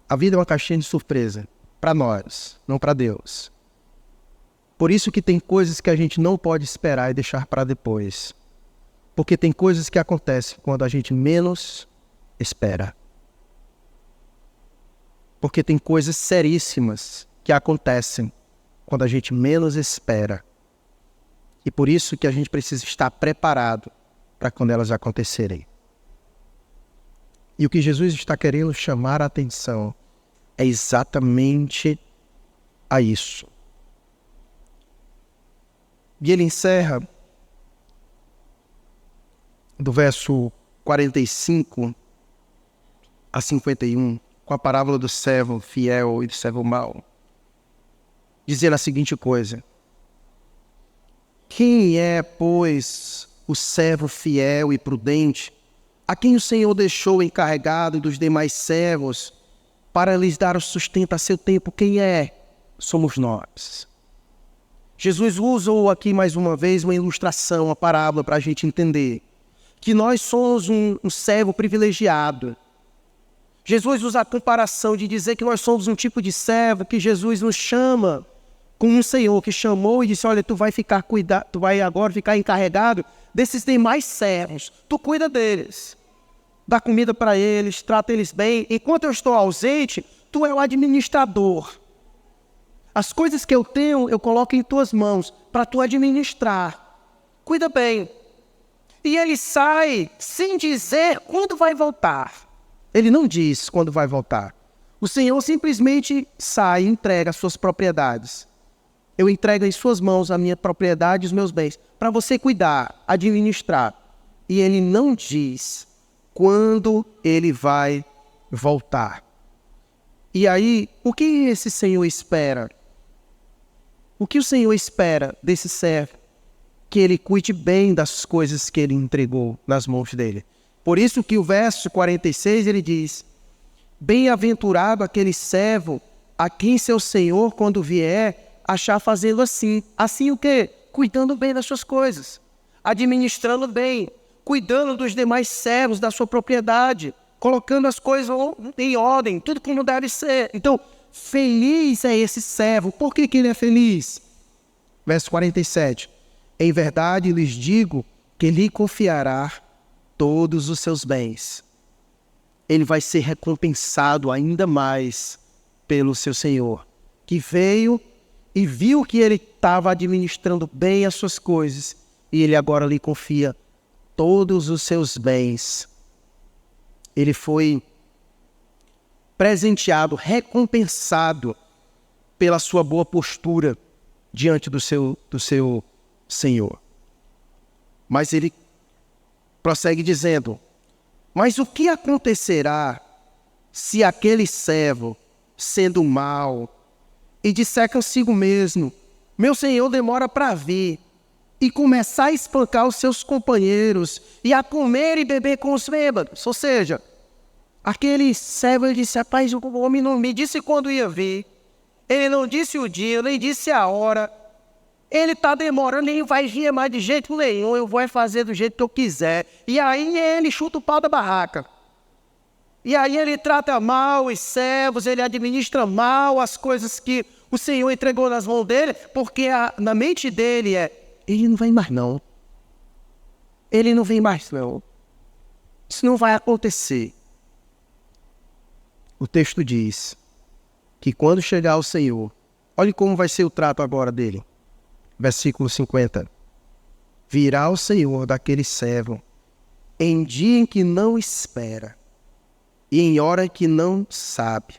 A vida é uma caixinha de surpresa, para nós, não para Deus. Por isso que tem coisas que a gente não pode esperar e deixar para depois. Porque tem coisas que acontecem quando a gente menos espera. Porque tem coisas seríssimas que acontecem quando a gente menos espera. E por isso que a gente precisa estar preparado para quando elas acontecerem. E o que Jesus está querendo chamar a atenção é exatamente a isso. E ele encerra do verso 45 a 51, com a parábola do servo fiel e do servo mau, dizendo a seguinte coisa: quem é, pois, o servo fiel e prudente, a quem o Senhor deixou encarregado dos demais servos para lhes dar o sustento a seu tempo? Quem é? Somos nós. Jesus usou aqui mais uma vez uma ilustração, uma parábola para a gente entender que nós somos um servo privilegiado. Jesus usa a comparação de dizer que nós somos um tipo de servo que Jesus nos chama com um Senhor que chamou e disse, olha, tu vai agora ficar encarregado desses demais servos. Tu cuida deles, dá comida para eles, trata eles bem. Enquanto eu estou ausente, tu é o administrador. As coisas que eu tenho, eu coloco em tuas mãos para tu administrar. Cuida bem. E ele sai sem dizer quando vai voltar. Ele não diz quando vai voltar. O Senhor simplesmente sai e entrega as suas propriedades. Eu entrego em suas mãos a minha propriedade e os meus bens, para você cuidar, administrar. E ele não diz quando ele vai voltar. E aí, o que esse Senhor espera? O que o Senhor espera desse servo? Que ele cuide bem das coisas que ele entregou nas mãos dele. Por isso que o verso 46 ele diz: bem-aventurado aquele servo a quem seu Senhor, quando vier, achar fazê-lo assim. Assim o quê? Cuidando bem das suas coisas, administrando bem, cuidando dos demais servos da sua propriedade, colocando as coisas em ordem, tudo como deve ser. Então, feliz é esse servo. Por que ele é feliz? Verso 47. Em verdade lhes digo que lhe confiará todos os seus bens. Ele vai ser recompensado ainda mais pelo seu senhor, que veio e viu que ele estava administrando bem as suas coisas, e ele agora lhe confia todos os seus bens. Ele foi presenteado, recompensado pela sua boa postura diante do seu senhor. Mas ele prossegue dizendo: mas o que acontecerá se aquele servo, sendo mau, e disser consigo mesmo: meu senhor demora para vir, e começar a espancar os seus companheiros, e a comer e beber com os bêbados? Ou seja, aquele servo disse: rapaz, o homem não me disse quando ia vir, ele não disse o dia, nem disse a hora, ele está demorando, ele vai vir mais de jeito nenhum, eu vou fazer do jeito que eu quiser. E aí ele chuta o pau da barraca. E aí ele trata mal os servos, ele administra mal as coisas que o Senhor entregou nas mãos dele, porque na mente dele ele não vem mais não. Ele não vem mais não. Isso não vai acontecer. O texto diz que quando chegar o Senhor, olhe como vai ser o trato agora dele. Versículo 50. Virá o Senhor daquele servo em dia em que não espera, e em hora que não sabe,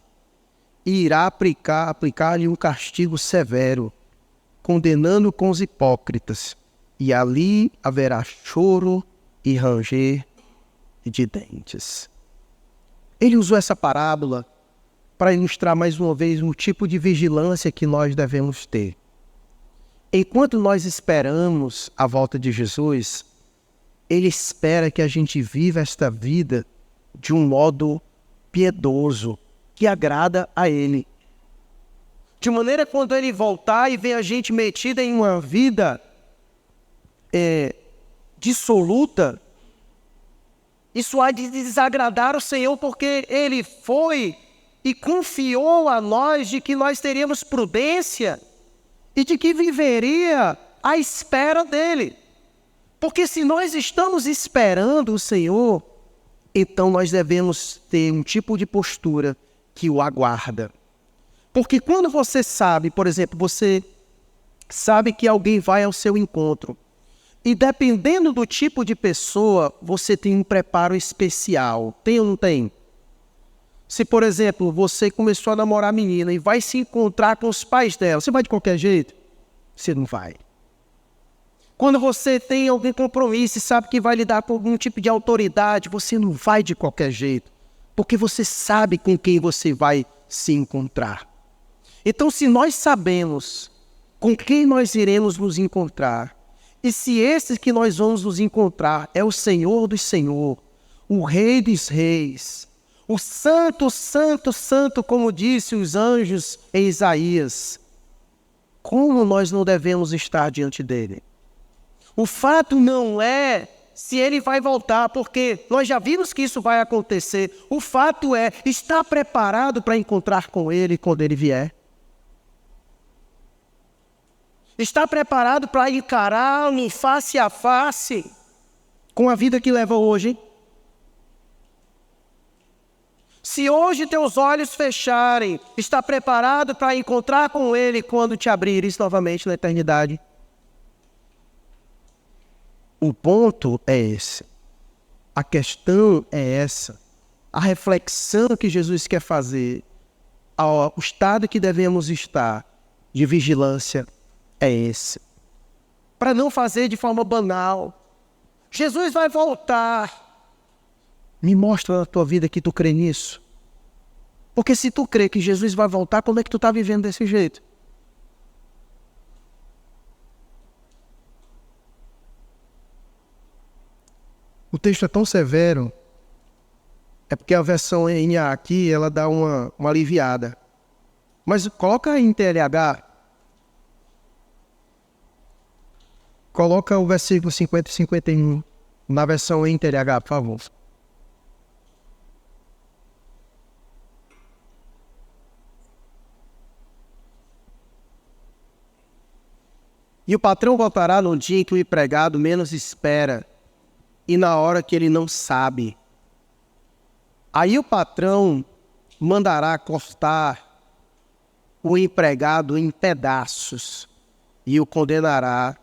e irá aplicar-lhe um castigo severo, condenando com os hipócritas, e ali haverá choro e ranger de dentes. Ele usou essa parábola para ilustrar mais uma vez o tipo de vigilância que nós devemos ter. Enquanto nós esperamos a volta de Jesus, Ele espera que a gente viva esta vida de um modo piedoso, que agrada a Ele. De maneira que quando Ele voltar e ver a gente metida em uma vida dissoluta, isso há de desagradar o Senhor, porque Ele foi e confiou a nós de que nós teríamos prudência e de que viveria à espera dEle. Porque se nós estamos esperando o Senhor, então nós devemos ter um tipo de postura que o aguarda. Porque quando você sabe, por exemplo, você sabe que alguém vai ao seu encontro, e dependendo do tipo de pessoa, você tem um preparo especial. Tem ou não tem? Se, por exemplo, você começou a namorar a menina e vai se encontrar com os pais dela, você vai de qualquer jeito? Você não vai. Quando você tem algum compromisso e sabe que vai lidar com algum tipo de autoridade, você não vai de qualquer jeito, porque você sabe com quem você vai se encontrar. Então, se nós sabemos com quem nós iremos nos encontrar, e se esse que nós vamos nos encontrar é o Senhor dos Senhores, o Rei dos Reis, o Santo, Santo, Santo, como disse os anjos em Isaías, como nós não devemos estar diante dele? O fato não é se ele vai voltar, porque nós já vimos que isso vai acontecer. O fato é estar preparado para encontrar com ele quando ele vier. Está preparado para encará-lo face a face com a vida que leva hoje? Se hoje teus olhos fecharem, está preparado para encontrar com Ele quando te abrires novamente na eternidade? O ponto é esse. A questão é essa. A reflexão que Jesus quer fazer, o estado que devemos estar de vigilância é esse. Para não fazer de forma banal. Jesus vai voltar. Me mostra na tua vida que tu crê nisso. Porque se tu crê que Jesus vai voltar, como é que tu está vivendo desse jeito? O texto é tão severo, é porque a versão NA aqui, ela dá uma aliviada. Mas coloca em TLH, coloca o versículo 50 e 51 na versão em TLH, por favor. E o patrão voltará no dia em que o empregado menos espera, e na hora que ele não sabe. Aí o patrão mandará cortar o empregado em pedaços e o condenará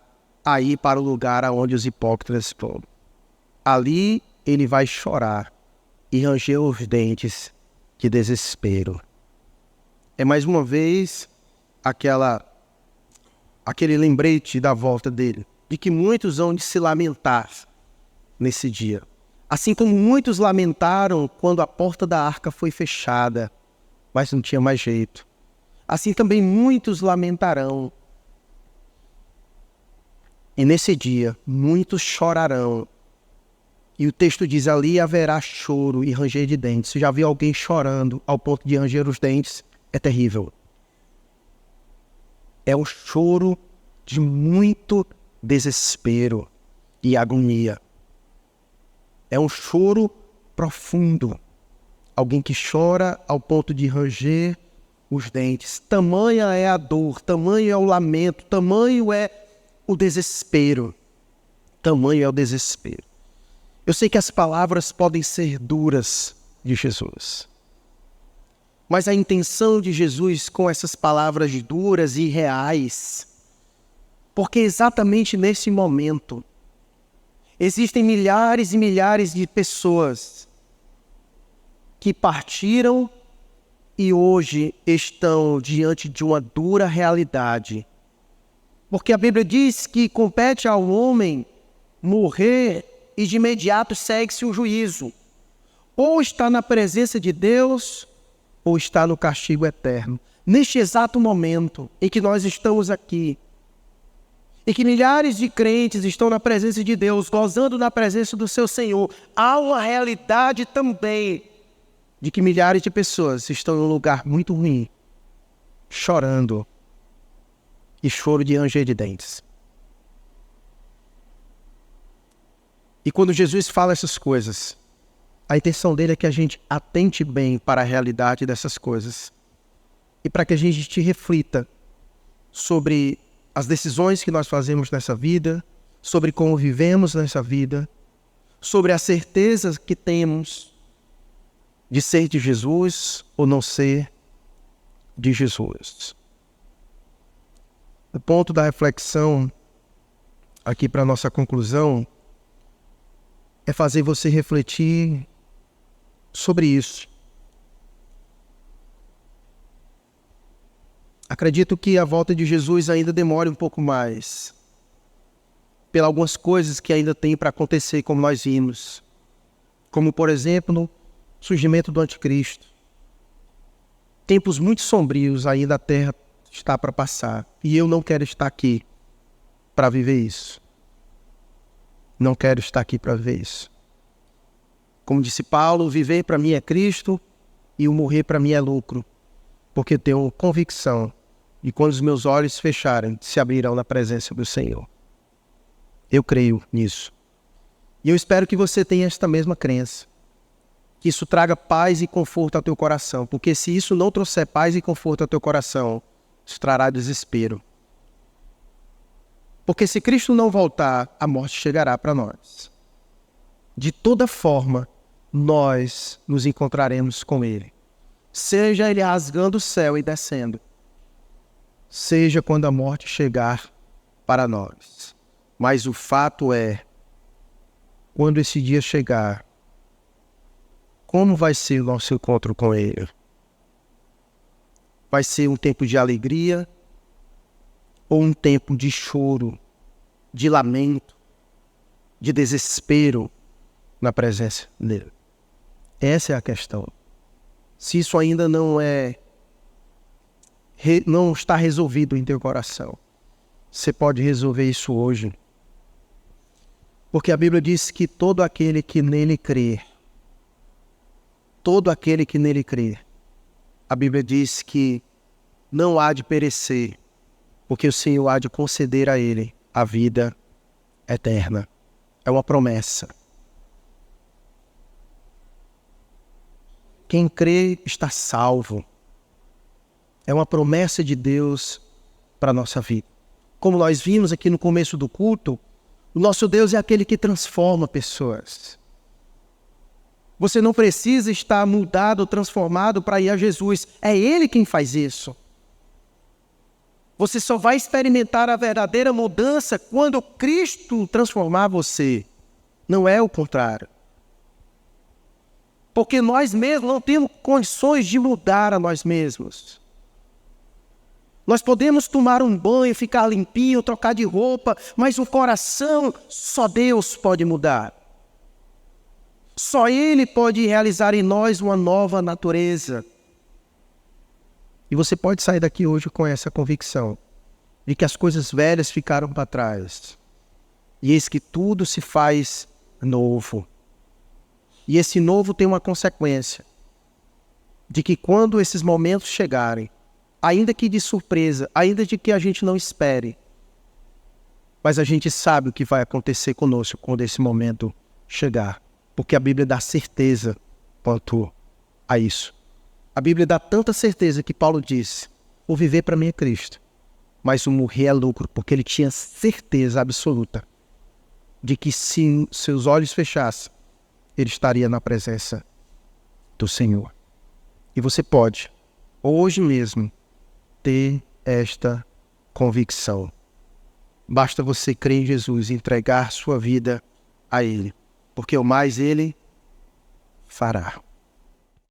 a ir para o lugar aonde os hipócritas estão. Ali ele vai chorar e ranger os dentes de desespero. É mais uma vez aquele lembrete da volta dele, de que muitos hão de se lamentar nesse dia. Assim como muitos lamentaram quando a porta da arca foi fechada, mas não tinha mais jeito. Assim também muitos lamentarão. E nesse dia, muitos chorarão. E o texto diz, ali haverá choro e ranger de dentes. Se já viu alguém chorando ao ponto de ranger os dentes, é terrível. É um choro de muito desespero e agonia. É um choro profundo. Alguém que chora ao ponto de ranger os dentes. Tamanha é a dor, tamanho é o lamento, tamanho é o desespero. Tamanho é o desespero. Eu sei que as palavras podem ser duras de Jesus. Mas a intenção de Jesus com essas palavras duras e reais, porque exatamente nesse momento, existem milhares e milhares de pessoas que partiram e hoje estão diante de uma dura realidade. Porque a Bíblia diz que compete ao homem morrer e de imediato segue-se o juízo. Ou está na presença de Deus, ou está no castigo eterno. Neste exato momento em que nós estamos aqui, e que milhares de crentes estão na presença de Deus, gozando na presença do seu Senhor, há uma realidade também de que milhares de pessoas estão em um lugar muito ruim, chorando, e choro de ranger de dentes. E quando Jesus fala essas coisas, a intenção dele é que a gente atente bem para a realidade dessas coisas e para que a gente reflita sobre as decisões que nós fazemos nessa vida, sobre como vivemos nessa vida, sobre a certeza que temos de ser de Jesus ou não ser de Jesus. O ponto da reflexão aqui para a nossa conclusão é fazer você refletir sobre isso. Acredito que a volta de Jesus ainda demore um pouco mais, pelas algumas coisas que ainda tem para acontecer, como nós vimos. Como, por exemplo, o surgimento do anticristo. Tempos muito sombrios ainda a terra está para passar. E eu não quero estar aqui para viver isso. Não quero estar aqui para ver isso. Como disse Paulo, viver para mim é Cristo e o morrer para mim é lucro. Porque tenho convicção de quando os meus olhos fecharem, se abrirão na presença do Senhor. Eu creio nisso. E eu espero que você tenha esta mesma crença. Que isso traga paz e conforto ao teu coração. Porque se isso não trouxer paz e conforto ao teu coração, isso trará desespero. Porque se Cristo não voltar, a morte chegará para nós. De toda forma, nós nos encontraremos com Ele. Seja Ele rasgando o céu e descendo, seja quando a morte chegar para nós. Mas o fato é, quando esse dia chegar, como vai ser o nosso encontro com Ele? Vai ser um tempo de alegria ou um tempo de choro, de lamento, de desespero na presença dele? Essa é a questão. Se isso ainda não está resolvido em teu coração, você pode resolver isso hoje. Porque a Bíblia diz que todo aquele que nele crê, a Bíblia diz que não há de perecer, porque o Senhor há de conceder a ele a vida eterna. É uma promessa. Quem crê está salvo. É uma promessa de Deus para a nossa vida. Como nós vimos aqui no começo do culto, o nosso Deus é aquele que transforma pessoas. Você não precisa estar mudado ou transformado para ir a Jesus. É Ele quem faz isso. Você só vai experimentar a verdadeira mudança quando Cristo transformar você. Não é o contrário. Porque nós mesmos não temos condições de mudar a nós mesmos. Nós podemos tomar um banho, ficar limpinho, trocar de roupa, mas o coração só Deus pode mudar. Só Ele pode realizar em nós uma nova natureza. E você pode sair daqui hoje com essa convicção de que as coisas velhas ficaram para trás. E eis que tudo se faz novo. E esse novo tem uma consequência. De que quando esses momentos chegarem, ainda que de surpresa, ainda de que a gente não espere, mas a gente sabe o que vai acontecer conosco quando esse momento chegar. Porque a Bíblia dá certeza quanto a isso. A Bíblia dá tanta certeza que Paulo disse: o viver para mim é Cristo, mas o morrer é lucro, porque ele tinha certeza absoluta de que se seus olhos fechassem, ele estaria na presença do Senhor. E você pode, hoje mesmo, ter esta convicção. Basta você crer em Jesus e entregar sua vida a Ele, porque o mais Ele fará.